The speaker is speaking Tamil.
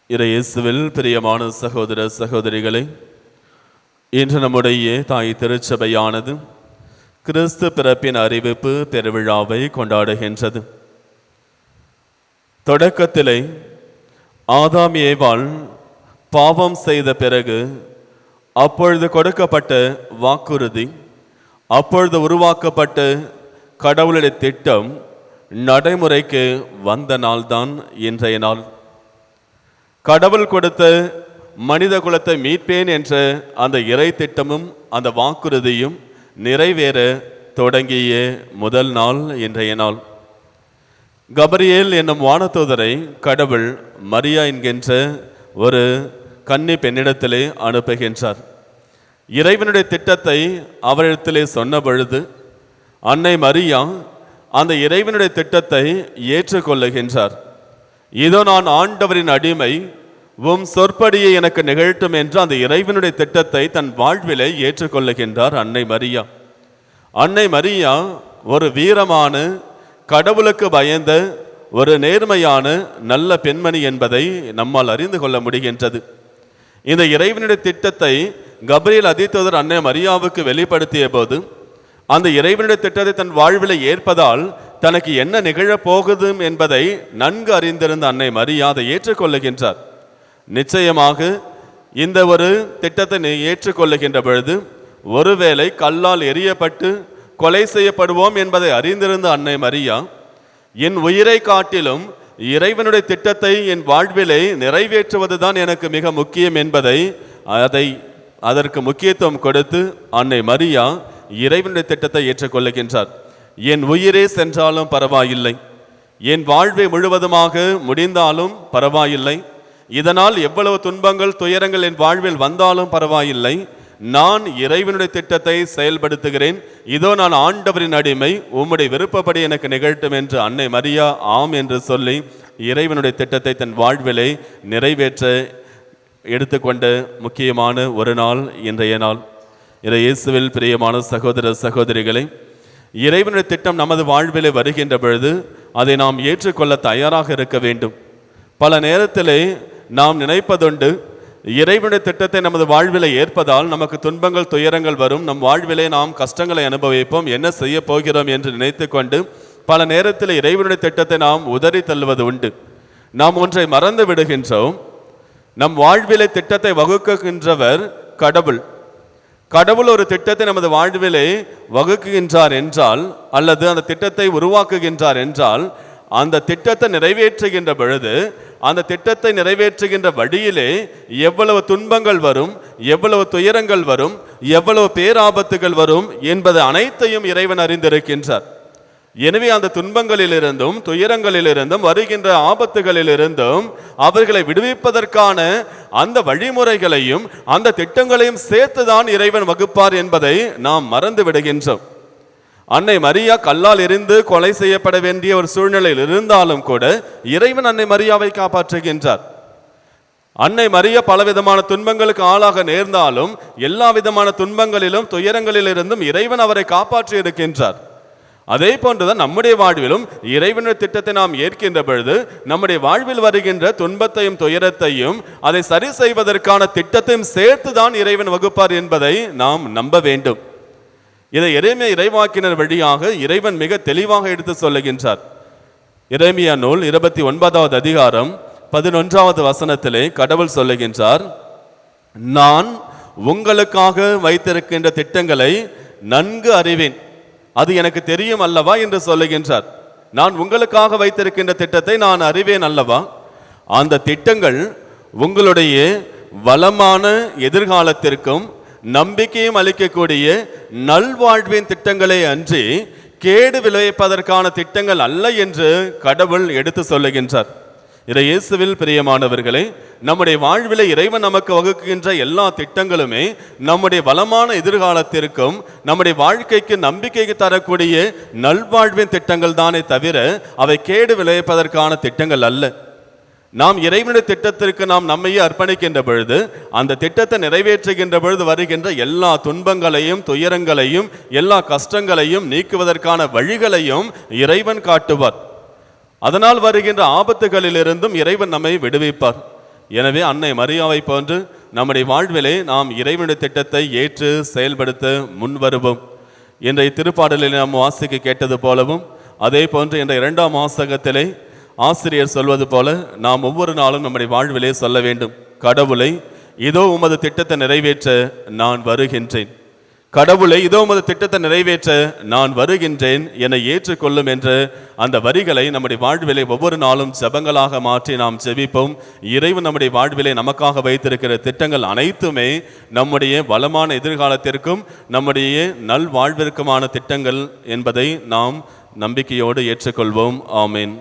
இயேசுவில் பிரியமான சகோதர சகோதரிகளே, இன்று நம்முடைய தாய் திருச்சபையானது கிறிஸ்து பிறப்பின் அறிவிப்பு பெருவிழாவை கொண்டாடுகின்றது. தொடக்கத்திலே ஆதாம் ஏவாள் பாவம் செய்த பிறகு அப்பொழுது கொடுக்கப்பட்ட வாக்குறுதி, அப்பொழுது உருவாக்கப்பட்ட கடவுளுடைய திட்டம் நடைமுறைக்கு வந்த நாள்தான் இன்றைய நாள். கடவுள் கொடுத்த மனித குலத்தை மீட்பேன் என்ற அந்த இறை திட்டமும் அந்த வாக்குறுதியும் நிறைவேற தொடங்கிய முதல் நாள் இன்றைய நாள். கபிரியேல் என்னும் வானதூதரை கடவுள் மரியா என்கின்ற ஒரு கன்னி பெண்ணிடத்திலே அனுப்புகின்றார். இறைவனுடைய திட்டத்தை அவரிடத்திலே சொன்ன பொழுது அன்னை மரியா அந்த இறைவனுடைய திட்டத்தை ஏற்றுக்கொள்ளுகின்றார். இதோ நான் ஆண்டவரின் அடிமை, உம் சொற்படியை எனக்கு நிகழ்த்தும் என்று அந்த இறைவனுடைய திட்டத்தை தன் வாழ்விலே ஏற்றுக்கொள்ளுகின்றார் அன்னை மரியா. அன்னை மரியா ஒரு வீரமான, கடவுளுக்கு பயந்த, ஒரு நேர்மையான நல்ல பெண்மணி என்பதை நம்மால் அறிந்து கொள்ள முடிகின்றது. இந்த இறைவனுடைய திட்டத்தை கபிரியேல் அதிதூதர் அன்னை மரியாவுக்கு வெளிப்படுத்திய போது அந்த இறைவனுடைய திட்டத்தை தன் வாழ்வில் ஏற்பதால் தனக்கு என்ன நிகழப்போகுது என்பதை நன்கு அறிந்திருந்த அன்னை மரியா அதை ஏற்றுக்கொள்ளுகின்றார். நிச்சயமாக இந்த ஒரு திட்டத்தை ஏற்றுக்கொள்ளுகின்ற பொழுது ஒருவேளை கல்லால் எரியப்பட்டு கொலை செய்யப்படுவோம் என்பதை அறிந்திருந்த அன்னை மரியா, என் உயிரை காட்டிலும் இறைவனுடைய திட்டத்தை என் வாழ்விலே நிறைவேற்றுவதுதான் எனக்கு மிக முக்கியம் என்பதை அதற்கு முக்கியத்துவம் கொடுத்து அன்னை மரியா இறைவனுடைய திட்டத்தை ஏற்றுக்கொள்ளுகின்றார். என் உயிரே சென்றாலும் பரவாயில்லை, என் வாழ்வை முழுவதுமாக முடிந்தாலும் பரவாயில்லை, இதனால் எவ்வளவு துன்பங்கள் துயரங்கள் என் வாழ்வில் வந்தாலும் பரவாயில்லை, நான் இறைவனுடைய திட்டத்தை செயல்படுத்துகிறேன், இதோ நான் ஆண்டவரின் அடிமை, உம்முடைய விருப்பப்படி எனக்கு நிகழ்த்தும் என்று அன்னை மரியா ஆம் என்று சொல்லி இறைவனுடைய திட்டத்தை தன் வாழ்விலை நிறைவேற்ற எடுத்துக்கொண்ட முக்கியமான ஒரு நாள் இன்றைய நாள். இயேசுவில் பிரியமான சகோதர சகோதரிகளை, இறைவனுடைய திட்டம் நமது வாழ்விலே வருகின்ற பொழுது அதை நாம் ஏற்றுக்கொள்ள தயாராக இருக்க வேண்டும். பல நேரத்திலே நாம் நினைப்பதுண்டு, இறைவனுடைய திட்டத்தை நமது வாழ்விலே ஏற்பதால் நமக்கு துன்பங்கள் துயரங்கள் வரும், நம் வாழ்விலே நாம் கஷ்டங்களை அனுபவிப்போம், என்ன செய்ய போகிறோம் என்று நினைத்து கொண்டு பல நேரத்தில் இறைவனுடைய திட்டத்தை நாம் உதறி தள்ளுவது உண்டு. நாம் ஒன்றை மறந்து விடுகின்றோம், நம் வாழ்விலே திட்டத்தை வகுக்கின்றவர் கடவுள். கடவுள் ஒரு திட்டத்தை நமது வாழ்விலே வகுக்குகின்றார் என்றால், அல்லது அந்த திட்டத்தை உருவாக்குகின்றார் என்றால், அந்த திட்டத்தை நிறைவேற்றுகின்ற பொழுது அந்த திட்டத்தை நிறைவேற்றுகின்ற வழியிலே எவ்வளவு துன்பங்கள் வரும், எவ்வளவு துயரங்கள் வரும், எவ்வளவு பேராபத்துகள் வரும் என்பது அனைத்தையும் இறைவன் அறிந்திருக்கின்றார். எனவே அந்த துன்பங்களிலிருந்தும் துயரங்களிலிருந்தும் வருகின்ற ஆபத்துகளிலிருந்தும் அவர்களை விடுவிப்பதற்கான அந்த வழிமுறைகளையும் அந்த திட்டங்களையும் சேர்த்துதான் இறைவன் வகுப்பார் என்பதை நாம் மறந்து விடுகின்றோம். அன்னை மரியா கல்லால் எறிந்து கொலை செய்யப்பட வேண்டிய ஒரு சூழ்நிலையில் இருந்தாலும் கூட இறைவன் அன்னை மரியாவை காப்பாற்றுகின்றார். அன்னை மரியா பலவிதமான துன்பங்களுக்கு ஆளாக நேர்ந்தாலும் எல்லா விதமான துன்பங்களிலும் துயரங்களிலிருந்தும் இறைவன் அவரை காப்பாற்றி இருக்கின்றார். அதே போன்றுதான் நம்முடைய வாழ்விலும் இறைவனுடைய திட்டத்தை நாம் ஏற்கின்ற பொழுது நம்முடைய வாழ்வில் வருகின்ற துன்பத்தையும் துயரத்தையும் அதை சரி செய்வதற்கான திட்டத்தையும் சேர்த்துதான் இறைவன் வகுப்பார் என்பதை நாம் நம்ப வேண்டும். இதை எரேமியா இறைவாக்கினர் வழியாக இறைவன் மிக தெளிவாக எடுத்து சொல்லுகின்றார். எரேமியா நூல் 29வது அதிகாரம் 11வது வசனத்திலே கடவுள் சொல்லுகின்றார், நான் உங்களுக்காக வைத்திருக்கின்ற திட்டங்களை நன்கு அறிவேன், அது எனக்கு தெரியும் அல்லவா என்று சொல்லுகின்றார். நான் உங்களுக்காக வைத்திருக்கின்ற திட்டத்தை நான் அறிவேன் அல்லவா. அந்த திட்டங்கள் உங்களுடைய வளமான எதிர்காலத்திற்கும் நம்பிக்கையும் அளிக்கக்கூடிய நல்வாழ்வின் திட்டங்களே அன்றி கேடு விளைவிப்பதற்கான திட்டங்கள் அல்ல என்று கடவுள் எடுத்து சொல்லுகின்றார். இயேசுவில் பிரியமானவர்களே, நம்முடைய வாழ்விலே இறைவன் நமக்கு வகுக்கின்ற எல்லா திட்டங்களுமே நம்முடைய வளமான எதிர்காலத்திற்கும் நம்முடைய வாழ்க்கைக்கு நம்பிக்கைக்கு தரக்கூடிய நல்வாழ்வின் திட்டங்கள் தானே தவிர அவை கேடு விளைவிப்பதற்கான திட்டங்கள் அல்ல. நாம் இறைவனுடைய திட்டத்திற்கு நாம் நம்மையே அர்ப்பணிக்கின்ற பொழுது அந்த திட்டத்தை நிறைவேற்றுகின்ற பொழுது வருகின்ற எல்லா துன்பங்களையும் துயரங்களையும் எல்லா கஷ்டங்களையும் நீக்குவதற்கான வழிகளையும் இறைவன் காட்டுவார். அதனால் வருகின்ற ஆபத்துகளிலிருந்தும் இறைவன் நம்மை விடுவிப்பார். எனவே அன்னை மரியாவை போன்று நம்முடைய வாழ்விலே நாம் இறைவனுடைய திட்டத்தை ஏற்று செயல்படுத்த முன்வருவோம். இன்றைய திருப்பாடலில் நாம் வாசிக்க கேட்டது போலவும், அதே போன்று இந்த 2ஆம் வாசகத்திலே ஆசிரியர் சொல்வது போல நாம் ஒவ்வொரு நாளும் நம்முடைய வாழ்விலே சொல்ல வேண்டும், கடவுளை இதோ உமது திட்டத்தை நிறைவேற்ற நான் வருகின்றேன். கடவுளை இதோ உமது திட்டத்தை நிறைவேற்ற நான் வருகின்றேன், என்னை ஏற்றுக்கொள்ளும் என்ற அந்த வரிகளை நம்முடைய வாழ்விலே ஒவ்வொரு நாளும் ஜெபங்களாக மாற்றி நாம் ஜெபிப்போம். இறைவன் நம்முடைய வாழ்விலே நமக்காக வைத்திருக்கிற திட்டங்கள் அனைத்துமே நம்முடைய வளமான எதிர்காலத்திற்கும் நம்முடைய நல் வாழ்விற்குமான திட்டங்கள் என்பதை நாம் நம்பிக்கையோடு ஏற்றுக்கொள்வோம். ஆமேன்.